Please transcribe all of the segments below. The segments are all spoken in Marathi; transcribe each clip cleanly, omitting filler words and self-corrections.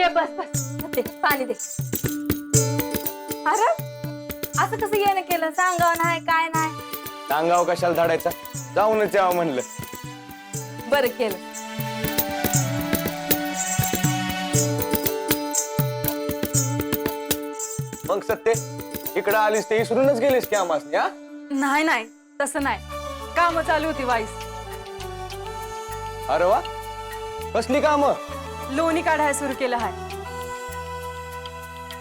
ये बस बस दे पाणी दे. अरे असं कसं येणं केलं सांगावं नाही काय नाही. सांगाव कशाला धाडायचा जाऊनच यावं म्हणलं. बरं केलं. मग सत्ते इकडं आलीस ते विसरूनच गेलीस की आम्हाला या. नाही नाही तसं नाही काम चालू होती वाईस. अरे वा कसली काम. लोणी काढायला सुरू केलं आहे.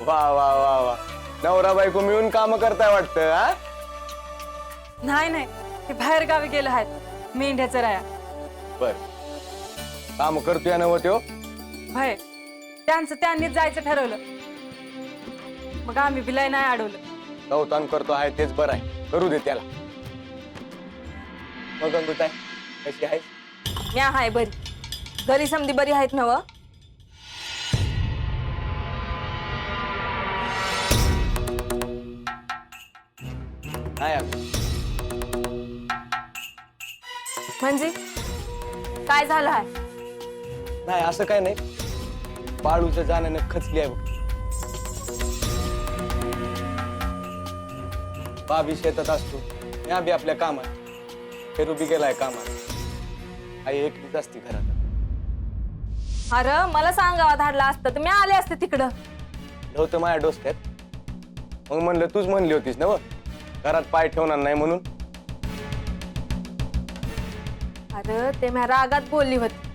वा वा वा वा नवरा बायको मिळून काम करताय वाटतं हा. नाही नाही ते बाहेर गावी गेलं आहेत मेंढ्याचं राया. बर काम करतोय ना त्यो. भय त्यांचं त्यांनीच जायचं ठरवलं मग आम्ही बिलाय नाही अडवलं. नवतान करतो आहे तेच बरं आहे करू दे त्याला. मग गंगूताई कशी आहे. मी आहे बरी. घरी समधी बरी आहेत नव. नाही अगं. म्हणजे काय झालं आहे. नाही असं काय नाही बाळूचं जाण्यानं खचली आहे बघ. बाबी शेतात असतो मी बी आपल्या कामात फेरू बी गेलाय कामात. आई एकटीच असते घरात. अरे मला सांगावा धाडला असतं तर मी आले असते तिकडं. नव्हतं माझ्या डोसक्यात मग म्हणलं तूच म्हणली होतीस ना घरात पाय ठेवणार नाही म्हणून. अरे ते मी रागात बोलली होती.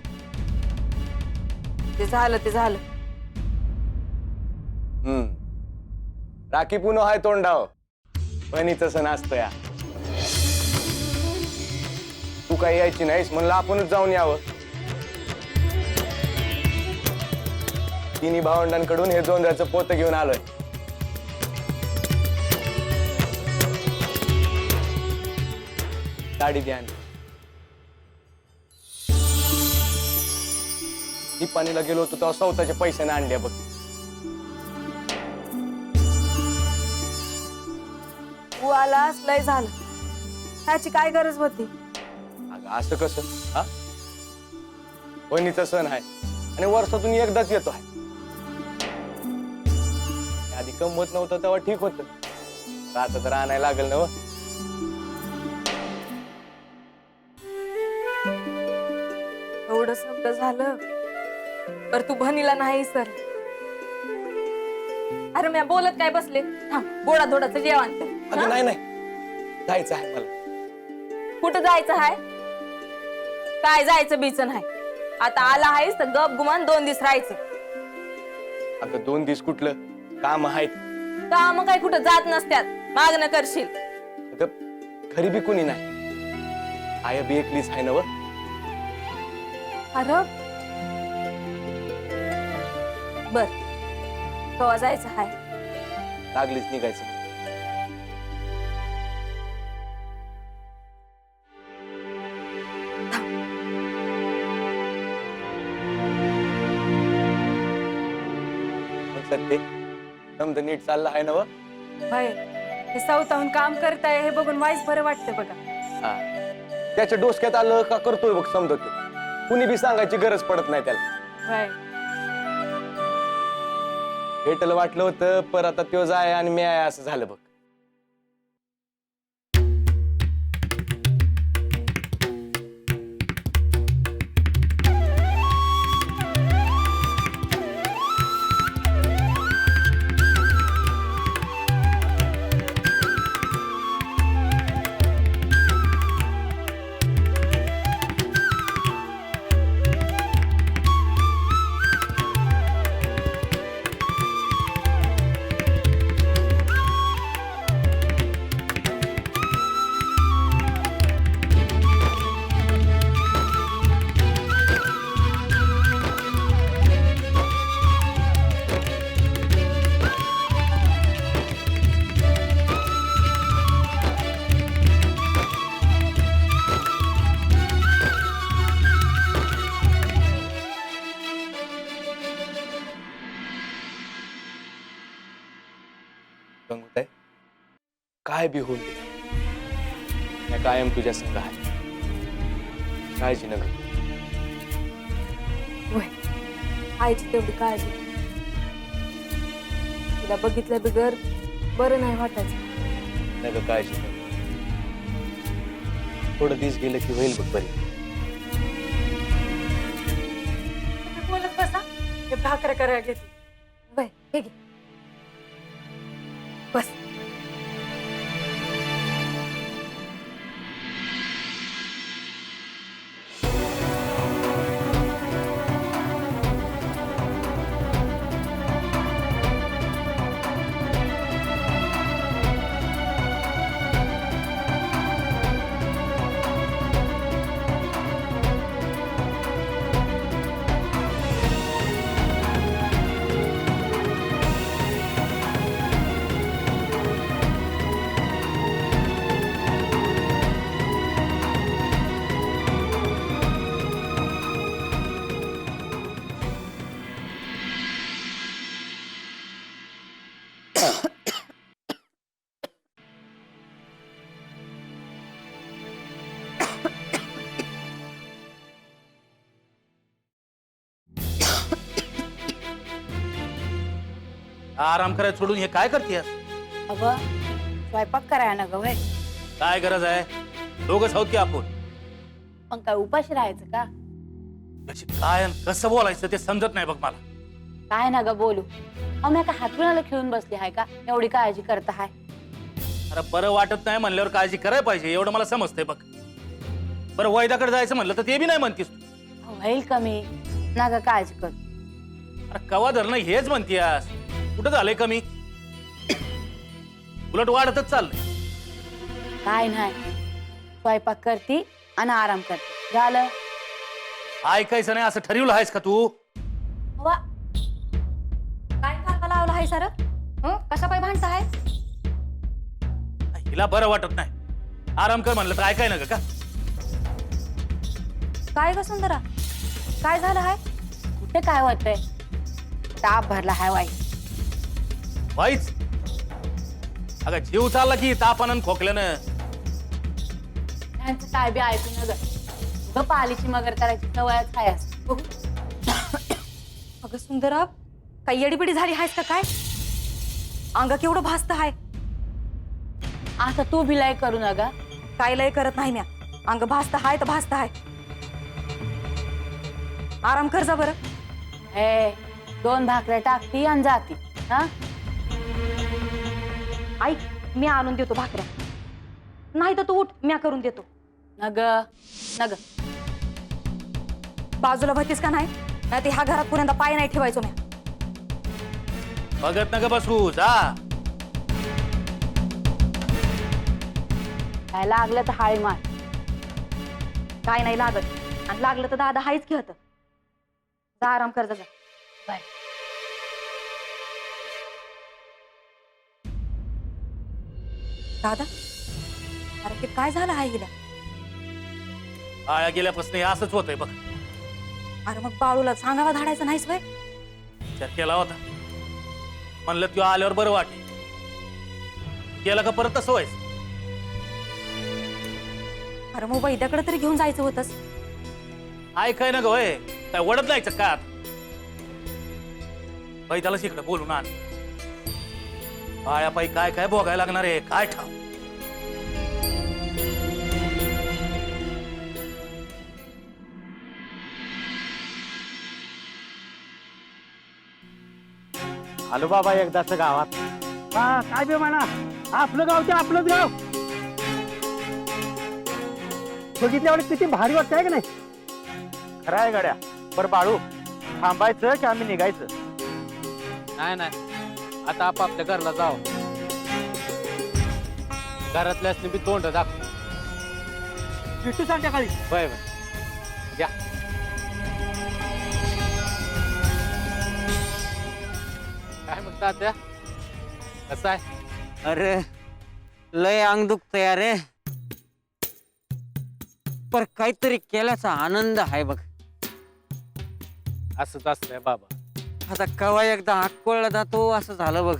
ते झालं ते झालं. राखी पुन्हा हाय तोंडाव पण तसं नसतं या. तू काही यायची नाहीस म्हणलं आपणच जाऊन यावं. तिन्ही भावंडांकडून हे जोंधळ्याचं पोत घेऊन आलोय. साडी द्या. दीपानीला गेलो होतो तेव्हा स्वतःच्या पैशाने आणल्या बघ. तू आलास लय झालं. त्याची काय गरज होती. अगं असं कसं हा बहिणीचा सण आहे आणि वर्षातून एकदाच येतो आहे. आधी कमवत नव्हतं तेव्हा ठीक होतं. आता तर आणायला लागल ना. एवढं समजा झालं तर तू बहिणीला नाही सर. अरे मी बोलत काय बसले. थांब गोडा धोडाचं जेवण कर. अगं नाही नाही जायचं आहे मला. कुठं जायचं आहे. काय जायचं बीचं नाही. आता आला आहेस तर गप गुमान 2 दिवस राहायचं. अगं 2 दिवस कुठलं काम आहेत. काम काय कुठं जात नसत्यात मागणं करशील. अगं घरी बी कोणी नाही. आय बी एकलीच आहे ना व. अरे बर कवा जायचं आहे. लागलीच निघायचं. सत्य समजा नीट चाललं आहे ना व. भाई हे स्वतःहून काम करताय हे बघून वाईस बरं वाटतं बघा. हा त्याच्या डोसक्यात आलं का करतोय बघ समजा तू. कुणी बी सांगायची गरज पडत नाही त्याला. भाई भेटलं वाटलं होतं पर आता त्यो जाय आणि मी आहे असं झालं बघ. गंगूताई काय बी होऊन दे कायम तुझ्या संग आहे. काळजी नका. आईची तेवढी काळजी तिला बघितलं बिगर बरं नाही वाटायचं. नाही ग काळजी कर. थोडं दिवस गेलं की होईल बघ बरी. तुम्ही बोलत बसा, हे भाकऱ्या करायला घेते. बाय हे घे बस. आराम करायला सोडून हे काय करतेस? अगं स्वयंपाक करायला ना ग वय. काय गरज आहे? दोघच आहोत की आपण. मग काय उपाशी राहायचं का? त्याची काय आणि कसं बोलायचं ते समजत नाही बघ मला. काय ना ग बोलू. अहो का हातरुणाला खेळून बसली आहे का? एवढी काळजी करत आहे. अरे बरं वाटत नाही म्हणल्यावर काळजी करायला पाहिजे एवढं मला समजतंय बघ. बरं वैदाकडे जायचं म्हणलं तर ते बी नाही म्हणतीस तू. होईल कमी ना ग काळजी कर. अरे कवा धरणं हेच म्हणतीयास. कुठं झालंय कमी? उलट वाढतच चाललंय. काय नाही स्वयंपाक करती आणि आराम करते झालं. ऐकायचं नाही असं ठरवलं आहेस का तू? वा काय काका लावला आहे सर? कशा पाय भांडता आहे? हिला बरं वाटत नाही. आराम कर म्हणलं तर ऐकाय ना का? काय ग सुंदरा, काय झालं आहे? कुठे काय होतंय? ताप भरला हाय वाई. वाईच अगं जीव चालला की तापानं खोकल्यानं. त्यांचं काय बी ऐकू न ग. पालीची मगर करायची सवयच काय असते. अगं सुंदरा, काही येडीबिडी झाली आहेस का काय? अंग केवढं भासत आहे. आता तू भिलाई करू न ग. काय लय करत नाही म्या. अंग भासत आहे तर भासत आहे. आराम कर जा बरं. हे 2 भाकऱ्या टाकती आणि जाती. हा ऐक, मी आणून देतो भाकऱ्या. नाही तर तू उठ, म्या करून देतो. नग नग बाजूला भरतीस का नाही? नाही ह्या घरात पुण्यांदा पाय नाही ठेवायचो म्या. बघत नका बसू जा. काय लागलं तर हाळी मार. काय नाही लागत, आणि लागलं तर दादा हायच घेत. जा आराम कर जा. बाय. दादा, अरे ते काय झालं आहे हिला? आळ्या गेल्यापासून हे असंच होतंय बघ. अरे मग बाळूला सांगावा धाडायचं नाहीस वय? विचार केला होता. म्हणलं तू आल्यावर बरं वाटेल. केलं का परत तसं व्हायचं? अरे मग वैद्याकडे तरी घेऊन जायचं होतंस. ऐकाय ना ग होय. काय वडत जायचं का? वैद्यालाच इकडे बोलून आण. आळ्यापायी काय काय भोगायला लागणार आहे काय ठाव. आलो बाबा एकदाच गावात. हा काय बे म्हणा, आपलं गाव ते आपलंच गाव. बघितल्यावर किती भारी वाटतंय का नाही? खरं आहे गड्या. बरं बाळू, थांबायचं की आम्ही निघायचं? नाही नाही, आता आपापल्या घरला जाव. घरातल्यासनी बी तोंड दाखव. भेटू संध्याकाळी. Bye bye. या काय म्हणता त्या? कसं आहे? अरे लय अंग दुखतंय अरे. पर काहीतरी केल्याचा आनंद आहे बघ. असंच असतंय बाबा. आता कवा एकदा अक्कोळला जातो असं झालं बघ.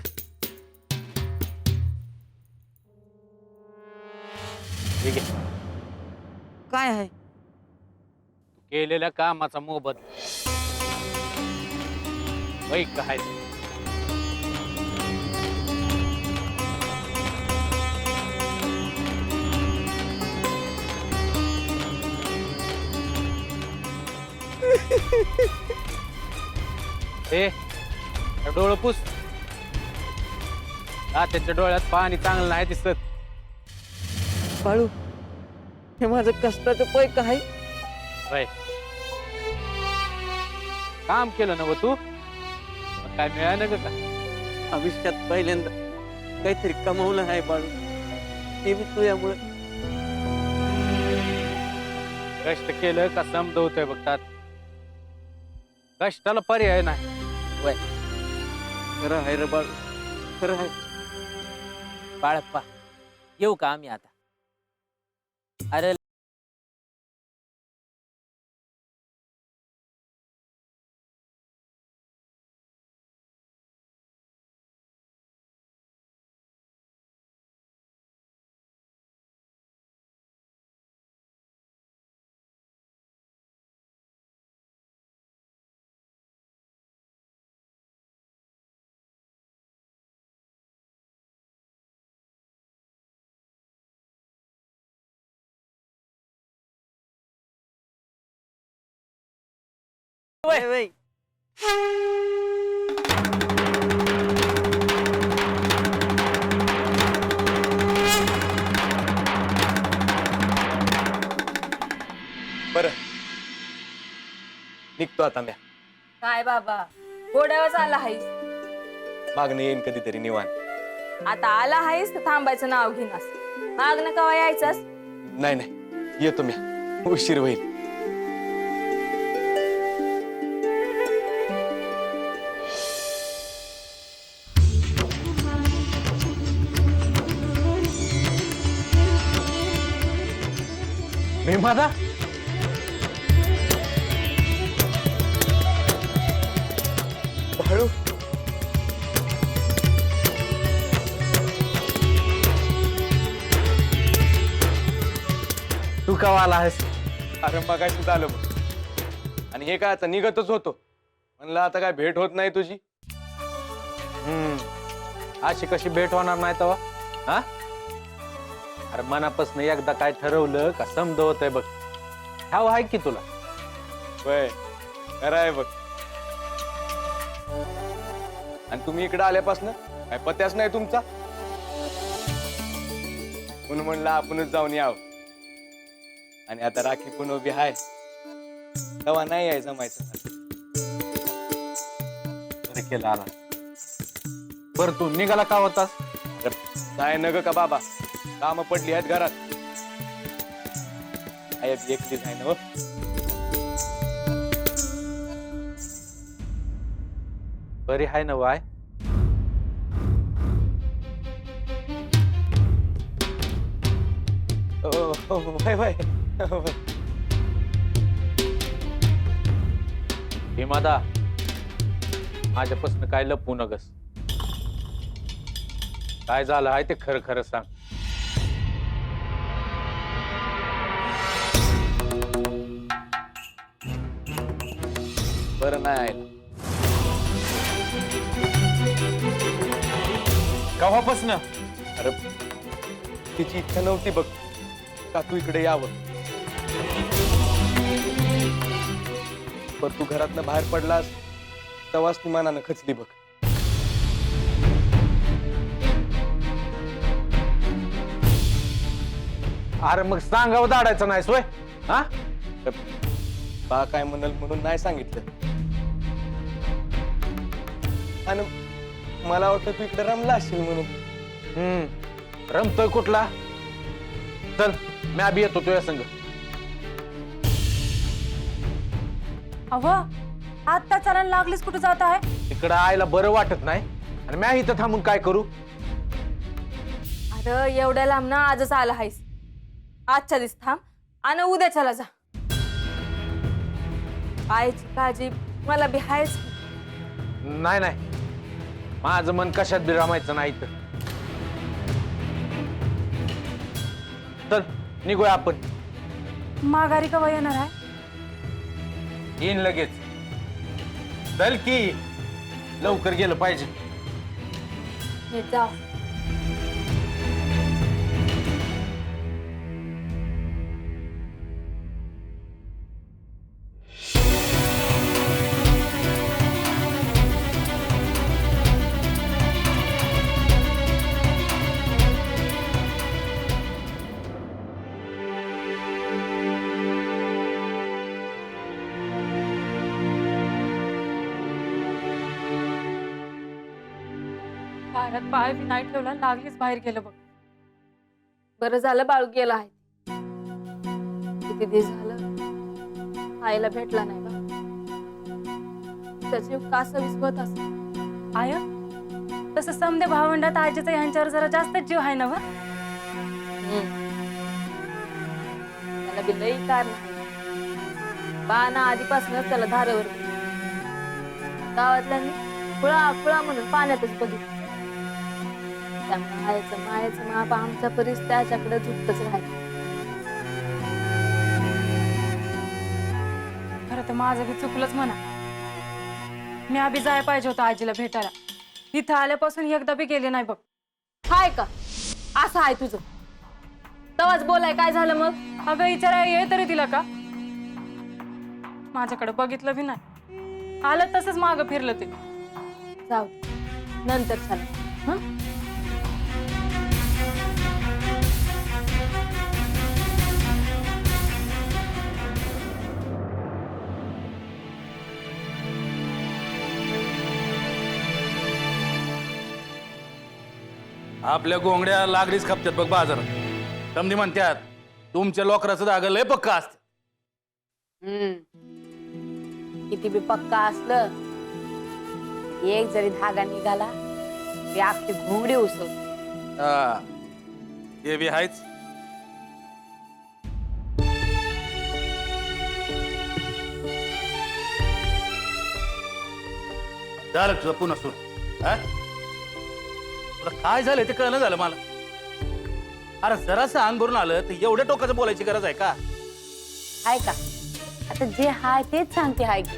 ठीक आहे. काय आहे? तू केलेल्या कामाचा मोबदला. वै काय ए डोळं पुस. हा त्याच्या डोळ्यात पाणी चांगलं नाही दिसत. बाळू हे माझं कष्टाचं पैक आहे. होय. काम केलं ना व तू मग काय मिळालं का? आयुष्यात पहिल्यांदा काहीतरी कमावलं आहे बाळू. ते मी तुझ्यामुळे. कष्ट केलं का समज होतंय बघतात. कष्टाला पर्याय नाही. खरं आहे रे बाळू, खरं आहे. बाळप्पा येऊ का आम्ही आता? अरे वय, वय. बरं निघतो आता म्या. काय बाबा घोड्यावर आला हायस? मागणं येईन कधीतरी निवांत. आता आला हायस तर थांबायचं नाव घेणार. मागणं कवा यायचंस? नाही नाही येतो म्या, उशीर होईल. भीमादा बाळू तू का आला आहेस? अरे मगाशीच आलो बघ. आणि हे काय आता निघतच होतो. म्हणलं आता काय भेट होत नाही तुझी. अशी कशी भेट होणार नाही तेव्हा? हा अरे मनापासून एकदा काय ठरवलं का समज होतंय बघ. ठाव आहे की तुला? वय खरं आहे बघ. आणि तुम्ही इकडे आल्यापासून काय पत्याच नाही तुमचा. म्हणून म्हणलं आपणच जाऊन यावं. आणि आता राखी पण उभी आहे तेव्हा नाही आहे जमायचं. बरं केलं आला. बरं तू निघाला का होतास? तर काय नग का बाबा, काम पडली आहेत घरात. एकटीच आहे ना हो. बरी आहे ना वाय? वय वय भीमादा माझ्यापासून काय लपवू नगस. काय झालं आहे ते खरं खरं सांग. बरं नाही आहे. केव्हापासून? अरे तिची इच्छा नव्हती बघ का तू इकडे यावं. पण तू घरातनं बाहेर पडलास तेव्हाच ती मनानं खचली बघ. अरे मग सांगावं दाडायचं नाही सोय. हा बा काय म्हणाल म्हणून नाही सांगितलं. आणि मला वाटतं तू इकडे रमला असशील म्हणून. रमतोय कुठला? चल मी आधी येतो तुझ्या संग. अव आता चरण लागलीस कुठे जात आहे? इकडं आयला बरं वाटत नाही आणि मी इथं थांबून काय करू? अरे एवढ्या लांब ना आजच आला हायस. आजच्या दिवस थांब आणि उद्याच्याला जा. आईची काळजी मला बी हायच. नाही नाही माझं मन कशात बी रमायचं नाही तर. चल निघूया आपण. माघारी कवा येणार आहे? येईन लगेच. चल की लवकर गेलं पाहिजे. नीट जा. दारात पाय बी नाही ठेवला, लागलीच बाहेर गेलं बघ. बरं झालं बाळू गेला आहे. किती दिवस झालं आईला भेटला नाही बा. त्याचे कास विसवत असत. आय तसं समदे भावंडात आजीचा यांच्यावर जरा जास्तच जीव आहे ना वा. त्याला बी लई कारण आहे. बाना आधीपासूनच त्याला धारेवर गावातल्यांनी खुळा खुळा म्हणून पाण्यातच बघितलं. त्यामुळे मायेचं माप आमच्या परीस त्याच्याकडे झुकतच राहिलं. खरं तर माझं बी चुकलंच म्हणा. मी आधी जाय पाहिजे होतं आजीला भेटायला. इथं आल्यापासून एकदा बी गेले नाही बघ. हाय का असं आहे तुझं? तवाच बोलाय काय झालं मग? अगं विचारायला ये तरी दिला का? माझ्याकडे बघितलं बी नाही. आलं तसंच मागं फिरलं ते. जाऊ दे. नंतर चला. हं? आपल्या गोंगड्या लागलीच खपतात बघ बाजारात. समधी म्हणतात तुमच्या लोकराचं धागा लय पक्का असते. किती बी पक्का असलं, एक जरी धागा निघाला ते आपली घोंगडी उसवते. हा, ते बी आहेच. झालं तुझं पुन्हा सुरू. हा, तुला काय झालंय ते कळलं झालं मला. अरे जरासं अंग भरून आलं तर एवढ्या टोकाचं बोलायची गरज आहे का? हाय का? आता जे हाय तेच सांगते हाय की.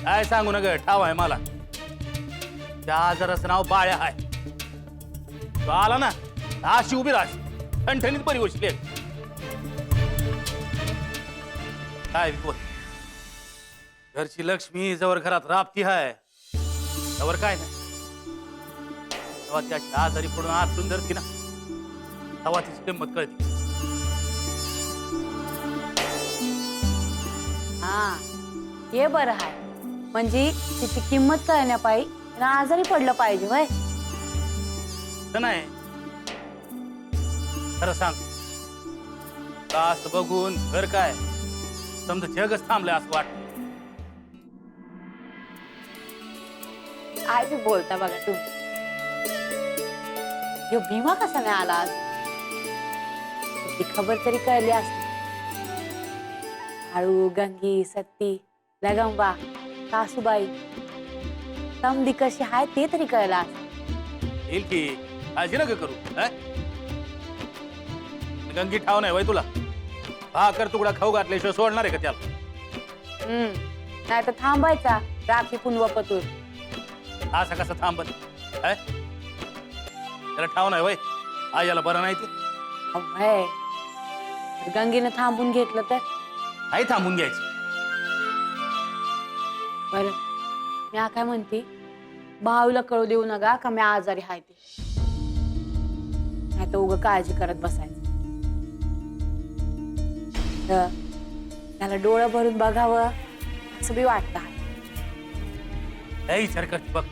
काय सांगू नका, ठाव आहे मला. त्या आजाराचं नाव बाळ्या आहे. तो आला ना अशी उभी राहशी ठणठणीत बरी होशील. काय बोल, घरची लक्ष्मी जवळ घरात राबती आहे त्यावर काय नाही. तेव्हा त्याची आजारी पडून आतून धरती ना, तेव्हा तिची किंमत कळते. हा, हे बरं हाय. म्हणजे तिची किंमत कळण्यापायी तिला आजारी पडलं पाहिजे वय. तर नाही, खरं सांग, तास बघून घर काय समजा जगच थांबलंय असं वाटत. काय बी बोलता बघा तुम्ही. यो भीमा कसा नाही आला आज? ती खबर तरी कळली असती. हळू, गंगी, सत्ती, लगंबा, सासूबाई समधी कशी हाय ते तरी कळलं असतं. येईल की, काळजी नका करू. गंगी ठाव नाही वय तुला. भाकर तुकडा खाऊ घातल्याशिवाय सोडणार आहे का त्याला? नाही तर थांबायचा राखी पुनवपतूर. असा कसा थांबत? त्याला ठाव नाही वय, आयाला बरं नाही ते. अवय, गंगीनं थांबून घेतलं तर आई थांबून घ्यायची. बरं, मी काय म्हणते, भाऊला कळू देऊ नका का मी आजारी हाय ते. नाही तर उग काळजी करत बसायचं. त्याला डोळं भरून बघावं असं बी वाटतं. लय विचार करते बघ.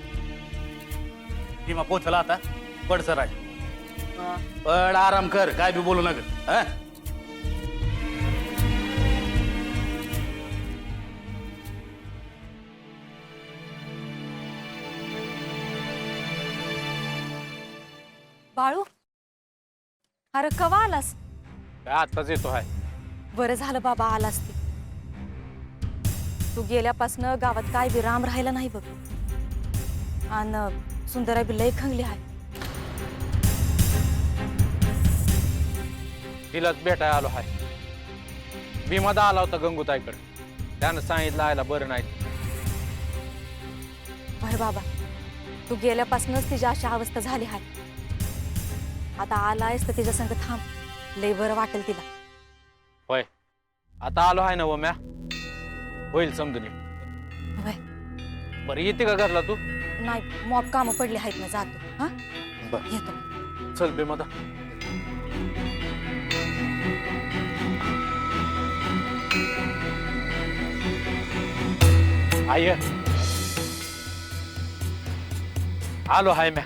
भीमा पोचला आता, पड सर आहे. पड, आराम कर, काय बी बोलू नका. बाळू, अरे कवा आलास? काय आताच येतो हाय. बरं झालं बाबा आलास ते. तू गेल्यापासून गावात काय बी राम राहिला नाही बघ. आणि सुंदरा बी लय खंगली आहे. तिलाच भेटाय आलो हाय. भीमादा आला होता गंगूताईकडे. त्यानं सांगितलं आयला बरं नाही. बरं बाबा, तू गेल्यापासूनच तिची अशी अवस्था झाली आहे. आता आलायस तर तिच्या संग थांब, लय बरं वाटेल तिला. होय, आता आलो हाय ना व म्या. होईल समजून. होय. बरं, येते का घरला तू? नाही, मॉब कामं पडली आहेत ना, जातो. हा, बरं, येतो. चल भीमादा. आय आलो हाय म्या.